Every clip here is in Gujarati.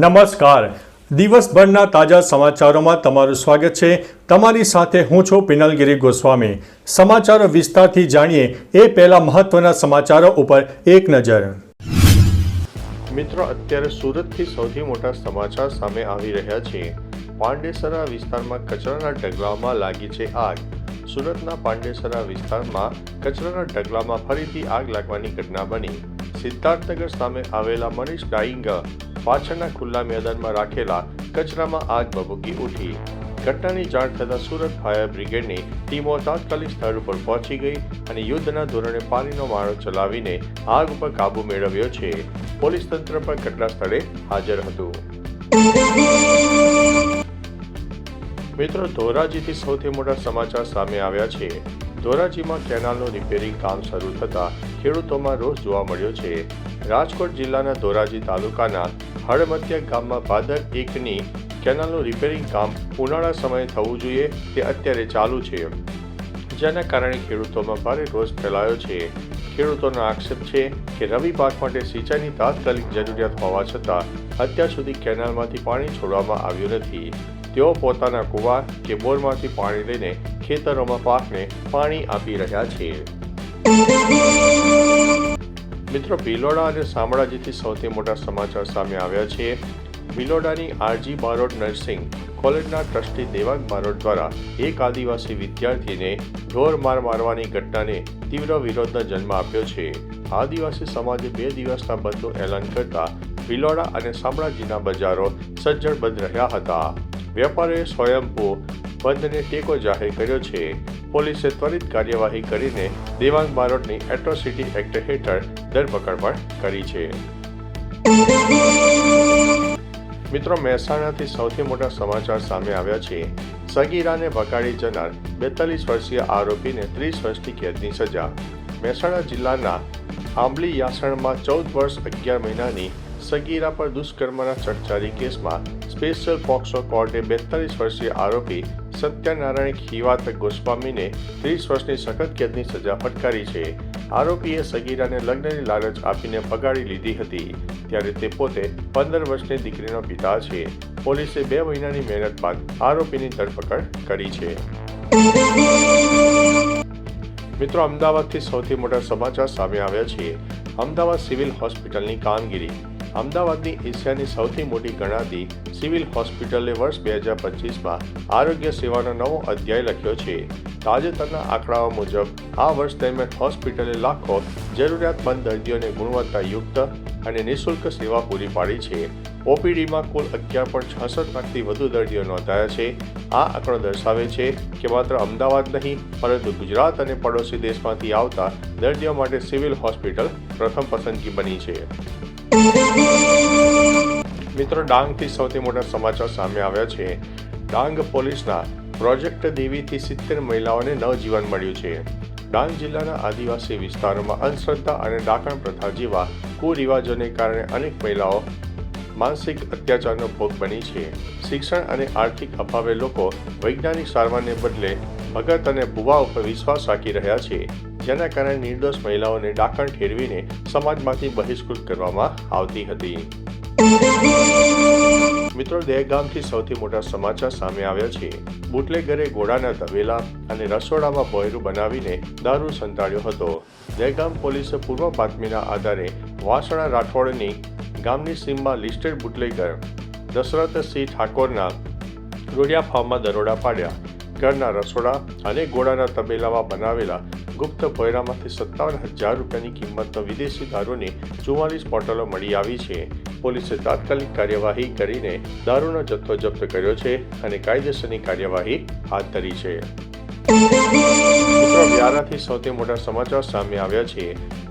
નમસ્કાર. દિવસભરના તાજા સમાચારોમાં તમારું સ્વાગત છે. તમારી સાથે હું છું પિનલગીરી ગોસ્વામી. સમાચારો વિસ્તારથી જાણીએ એ પહેલા મહત્વના સમાચારો ઉપર એક નજર. મિત્રો, અત્યારે સુરતથી સૌથી મોટા સમાચાર સામે આવી રહ્યા છે. પાંડેસરા વિસ્તારમાં કચરાના ઢગલામાં લાગી છે આગ. સુરતના પાંડેસરા વિસ્તારમાં કચરાના ઢગલામાં ફરીથી આગ લાગવાની ઘટના બની. સિદ્ધાર્થનગર સામે આવેલા મનીષ ડાઈંગ પાછળના ખુલ્લા મેદાનમાં રાખેલા કચરામાં આગ ભભૂકી ઉઠી. ઘટનાની જાણ થતાં સુરત ફાયર બ્રિગેડની ટીમો તાત્કાલિક સ્થળ ઉપર પહોંચી ગઈ અને યુદ્ધના ધોરણે પાણીનો મારો ચલાવીને આગ ઉપર કાબુ મેળવ્યો છે. પોલીસ તંત્ર પણ ઘટના સ્થળે હાજર હતું. મિત્રો, ધોરાજીથી સૌથી મોટા સમાચાર સામે આવ્યા છે. ધોરાજીમાં કેનાલનું રિપેરિંગ કામ શરૂ થતાં ખેડૂતોમાં રોષ જોવા મળ્યો છે. રાજકોટ જિલ્લાના ધોરાજી તાલુકાના હળમતિયા ગામમાં ભાદર 1ની કેનાલનું રિપેરિંગ કામ ઉનાળા સમયે થવું જોઈએ તે અત્યારે ચાલુ છે, જેના કારણે ખેડૂતોમાં ભારે રોષ ફેલાયો છે. ખેડૂતોનો આક્ષેપ છે કે રવિ પાક માટે સિંચાઈની તાત્કાલિક જરૂરિયાત હોવા છતાં અત્યાર સુધી કેનાલમાંથી પાણી છોડવામાં આવ્યું નથી. તેઓ પોતાના કુવા કે બોરમાંથી પાણી લઈને ખેતરોમાં પાકને પાણી આપી રહ્યા છે. મિત્રો, ભિલોડા અને શામળાજીથી સૌથી મોટા સમાચાર સામે આવ્યા છે. ભિલોડાની આરજી બારોટ નર્સિંગ કોલેજના ટ્રસ્ટી દેવાંગ બારોટ દ્વારા એક આદિવાસી વિદ્યાર્થીને ઢોર મારવાની ઘટનાને તીવ્ર વિરોધનો જન્મ આપ્યો છે. આદિવાસી સમાજે 2 દિવસના બંધનું એલાન કરતા ભિલોડા અને શામળાજીના બજારો સજ્જડ બંધ રહ્યા હતા. વેપારીઓએ સ્વયંભૂ બંધને ટેકો જાહેર કર્યો છે. પોલીસે ત્વરિત કાર્યવાહી કરીને દેવાંગ બારોટની એટ્રોસિટી એક્ટ હેઠળ ધરપકડ પણ કરી છે. મિત્રો, મહેસાણાથી સૌથી મોટા સમાચાર સામે આવ્યા છે. સગીરાને ભગાડી જનાર 42 વર્ષીય આરોપીને 30 વર્ષની કેદની સજા. મહેસાણા જિલ્લાના આંબલી યાસણમાં 14 વર્ષ 11 મહિનાની સગીરા પર દુષ્કર્મના ચકચારી કેસમાં સ્પેશિયલ પોક્સો કોર્ટે 42 વર્ષીય આરોપી સત્યનારાયણ ખીવાત ગોસ્વામીને 30 વર્ષની સખત કેદની સજા ફટકારી છે. આરોપીએ સગીરાને લગ્નની લાલચ આપીને ભગાડી લીધી હતી, ત્યારે તે પોતે 15 વર્ષની દીકરીનો પિતા છે. પોલીસે 2 મહિનાની મહેનત બાદ આરોપીની ધરપકડ કરી છે. મિત્રો, અમદાવાદથી સૌથી મોટા સમાચાર સામે આવ્યા છે. અમદાવાદ સિવિલ હોસ્પિટલની કામગીરી. અમદાવાદની એશિયાની સૌથી મોટી ગણાતી સિવિલ હોસ્પિટલે વર્ષ 2025માં આરોગ્ય સેવાનો નવો અધ્યાય લખ્યો છે. તાજેતરના આંકડાઓ મુજબ આ વર્ષ દરમિયાન હોસ્પિટલે લાખો જરૂરિયાતમંદ દર્દીઓને ગુણવત્તાયુક્ત અને નિઃશુલ્ક સેવા પૂરી પાડી છે. ઓપીડીમાં કુલ 11.66 લાખથી વધુ દર્દીઓ નોંધાયા છે. આ આંકડો દર્શાવે છે કે માત્ર અમદાવાદ નહીં પરંતુ ગુજરાત અને પડોશી દેશમાંથી આવતા દર્દીઓ માટે સિવિલ હોસ્પિટલ પ્રથમ પસંદગી બની છે. મિત્રો, ડાંગથી સૌથી મોટા સમાચાર સામે આવ્યા છે. ડાંગ પોલીસના પ્રોજેક્ટ દેવીથી 70 મહિલાઓને નવજીવન મળ્યું છે. ડાંગ જિલ્લાના આદિવાસી વિસ્તારોમાં અંધશ્રદ્ધા અને ડાકણ પ્રથા જેવા કુરિવાજોને કારણે અનેક મહિલાઓ માનસિક અત્યાચારનો ભોગ બની છે. શિક્ષણ અને આર્થિક અભાવે લોકો વૈજ્ઞાનિક સારવારને બદલે ભગત અને ભુવા ઉપર વિશ્વાસ રાખી રહ્યા છે, જેના કારણે નિર્દોષ મહિલાઓને ડાકણ ઠેરવીને સમાજમાંથી બહિષ્કૃત કરવામાં આવતી હતી. મિત્રો, દહેગામથી સૌથી મોટા સમાચાર સામે આવ્યા છે. બુટલેગરે ઘોડાના તબેલા અને રસોડામાં ભોંયરું બનાવીને દારૂ સંતાડ્યો હતો. દહેગામ પોલીસે પૂર્વ બાતમીના આધારે વાસણા રાઠોડની ગામની સીમમાં લિસ્ટેડ બુટલેગર દશરથસિંહ ઠાકોરના રોડિયા ફાર્મમાં દરોડા પાડ્યા. ઘરના રસોડા અને ઘોડાના તબેલામાં બનાવેલા ગુપ્ત ભોંયરામાંથી 57,000 રૂપિયાની કિંમતનો વિદેશી દારૂની 44 બોટલો મળી આવી છે. પોલીસે તાત્કાલિક કાર્યવાહી કરીને દારૂનો જથ્થો જપ્ત કર્યો છે અને કાયદેસરની કાર્યવાહી હાથ ધરી છે. મિત્રો, વ્યારાથી સૌથી મોટા સમાચાર સામે આવ્યા છે.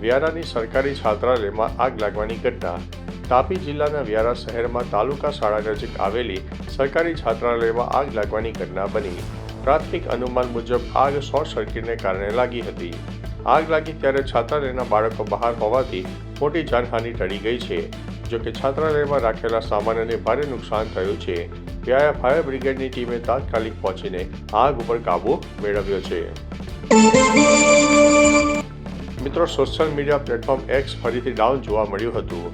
વ્યારાની સરકારી છાત્રાલયમાં આગ લાગવાની ઘટના. તાપી જિલ્લાના વ્યારા શહેરમાં તાલુકા શાળા નજીક આવેલી સરકારી છાત્રાલયમાં આગ લાગવાની ઘટના બની. પ્રાથમિક અનુમાન મુજબ આગ શોર્ટ સર્કિટને કારણે લાગી હતી. આગ લાગી ત્યારે છાત્રાલયના બાળકો બહાર હોવાથી મોટી જાનહાનિ ટળી ગઈ છે. જોકે છાત્રાલયમાં રાખેલા સામાનને ભારે નુકસાન થયું છે. ફાયર બ્રિગેડની ટીમે તાત્કાલિક પહોંચીને આગ ઉપર કાબુ મેળવ્યો છે. મિત્રો, સોશિયલ મીડિયા પ્લેટફોર્મ એક્સ ફરીથી ડાઉન જોવા મળ્યું હતું.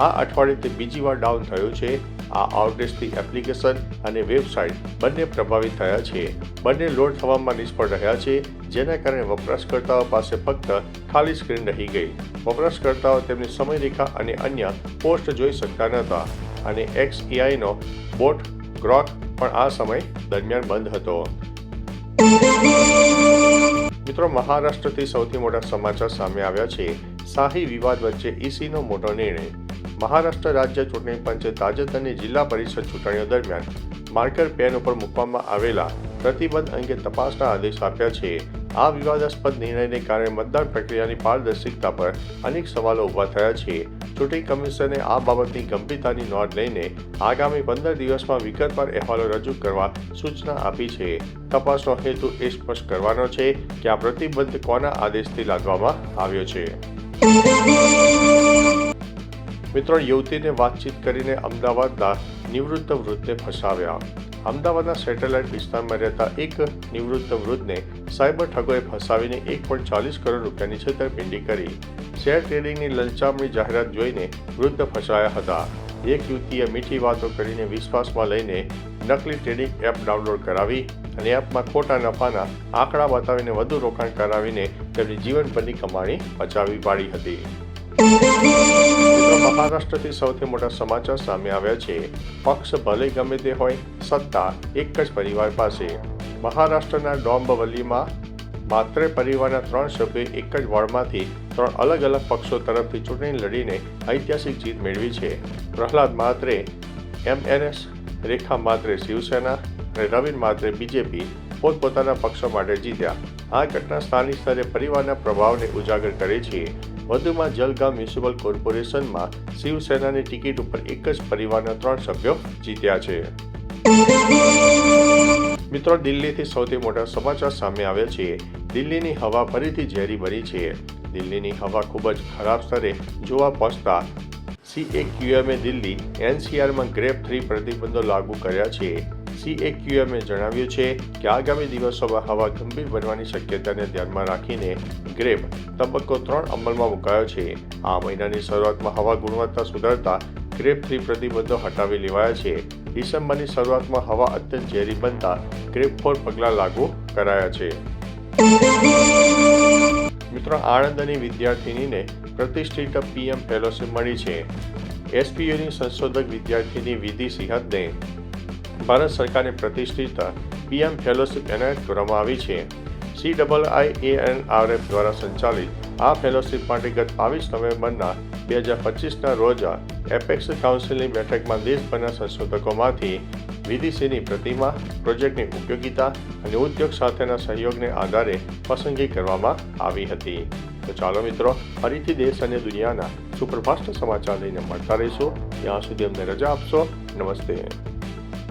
આ અઠવાડિયે તે બીજી વાર ડાઉન થયું છે. આ આઉટેજથી એપ્લિકેશન અને વેબસાઇટ બંને પ્રભાવિત થયા છે. બંને લોડ થવામાં નિષ્ફળ રહ્યા છે, જેના કારણે વપરાશકર્તાઓ પાસે ફક્ત ખાલી સ્ક્રીન રહી ગઈ. વપરાશકર્તાઓ તેમની સમયરેખા અને અન્ય પોસ્ટ જોઈ શકતા નહોતા અને XAIનો બોટ ગ્રોક પણ આ સમય દરમિયાન બંધ હતો. મિત્રો, મહારાષ્ટ્રથી સૌથી મોટા સમાચાર સામે આવ્યા છે. શાહી વિવાદ વચ્ચે ઈસીનો મોટો નિર્ણય. મહારાષ્ટ્ર રાજ્ય ચૂંટણી પંચે તાજેતરની જિલ્લા પરિષદ ચૂંટણીઓ દરમિયાન માર્કર પેન ઉપર મૂકવામાં આવેલા પ્રતિબંધ અંગે તપાસના આદેશ આપ્યા છે. આ વિવાદાસ્પદ નિર્ણયને કારણે મતદાન પ્રક્રિયાની પારદર્શિકતા પર અનેક સવાલો ઊભા થયા છે. ચૂંટણી કમિશને આ બાબતની ગંભીરતાની નોંધ લઈને આગામી 15 દિવસમાં વિગતવાર અહેવાલો રજૂ કરવા સૂચના આપી છે. તપાસનો હેતુ એ સ્પષ્ટ કરવાનો છે કે આ પ્રતિબંધ કોના આદેશથી લાદવામાં આવ્યો છે. મિત્રો, યુવતીને વાતચીત કરીને અમદાવાદના નિવૃત્ત વૃદ્ધને ફસાવ્યા. અમદાવાદના સેટેલાઇટ વિસ્તારમાં રહેતા એક નિવૃત્ત વૃદ્ધને સાયબર ઠગોએ ફસાવીને 1.40 કરોડ રૂપિયાની છેતરપિંડી કરી. શેર ટ્રેડિંગની લલચામણી જાહેરાત જોઈને વૃદ્ધ ફસાયા હતા. એક યુવતીએ મીઠી વાતો કરીને વિશ્વાસમાં લઈને નકલી ટ્રેડિંગ એપ ડાઉનલોડ કરાવી અને એપમાં ખોટા નફાના આંકડા બતાવીને વધુ રોકાણ કરાવીને તેમની જીવનભરની કમાણી બચાવી પાડી હતી. મહારાષ્ટ્રથી સૌથી મોટા સમાચાર સામે આવ્યા છે. પક્ષ ભલે ગમે તે હોય, સત્તા એક જ પરિવાર પાસે. મહારાષ્ટ્રના ડોંબવલીમાં માત્ર પરિવારના 3 સભ્યોએ એક જ વોર્ડમાંથી 3 અલગ અલગ પક્ષો તરફથી ચૂંટણી લડીને ઐતિહાસિક જીત મેળવી છે. પ્રહલાદ માત્રે MNS, રેખા માત્રે શિવસેના અને રવિન માત્રે બીજેપી પોતપોતાના પક્ષો માટે જીત્યા. આ ઘટના સ્થાનિક સ્તરે પરિવારના પ્રભાવને ઉજાગર કરે છે. વધુમાં જલગાંવ મ્યુનિસિપલ કોર્પોરેશનમાં શિવસેનાની ટિકિટ ઉપર એક જ પરિવારના 3 સભ્યો જીત્યા છે. મિત્રો, દિલ્હીથી સૌથી મોટા સમાચાર સામે આવ્યા છે. દિલ્હીની હવા ફરીથી ઝેરી બની છે. દિલ્હીની હવા ખૂબ જ ખરાબ સ્તરે જોવા પહોંચતા CAQMએ દિલ્હી NCRમાં ગ્રેપ 3 પ્રતિબંધો લાગુ કર્યા છે. CAQMએ જણાવ્યું છે કે આગામી દિવસોમાં હવા ગંભીર બનવાની શક્યતાને ધ્યાનમાં રાખીને ગ્રેપ તબક્કો 3 અમલમાં મુકાયો છે. આ મહિનાની શરૂઆતમાં હવા ગુણવત્તા સુધારતા ગ્રેપ 3 પ્રતિબંધો હટાવી લેવાયા છે. ડિસેમ્બરની શરૂઆતમાં હવા અત્યંત ઝેરી બનતા ગ્રેપ 4 પગલાં લાગુ કરાયા છે. મિત્રો, આણંદની વિદ્યાર્થિનીને પ્રતિષ્ઠિત PM ફેલોશિપ મળી છે. SPUની સંશોધક વિદ્યાર્થિની વિધિ સિંહને ભારત સરકારની પ્રતિષ્ઠિત PM ફેલોશિપ એનાયત કરવામાં આવી છે. CIIANRF દ્વારા સંચાલિત આ ફેલોશિપ માટે ગત 22 નવેમ્બરના 2025ના રોજ એપેક્સ કાઉન્સિલની બેઠકમાં દેશભરના સંશોધકોમાંથી વિધિસીની પ્રતિમા, પ્રોજેક્ટની ઉપયોગિતા અને ઉદ્યોગ સાથેના સહયોગને આધારે પસંદગી કરવામાં આવી હતી. તો ચાલો મિત્રો, ફરીથી દેશ અને દુનિયાના સુપરફાસ્ટ સમાચાર લઈને મળતા રહીશું. ત્યાં સુધી અમને રજા આપશો. નમસ્તે.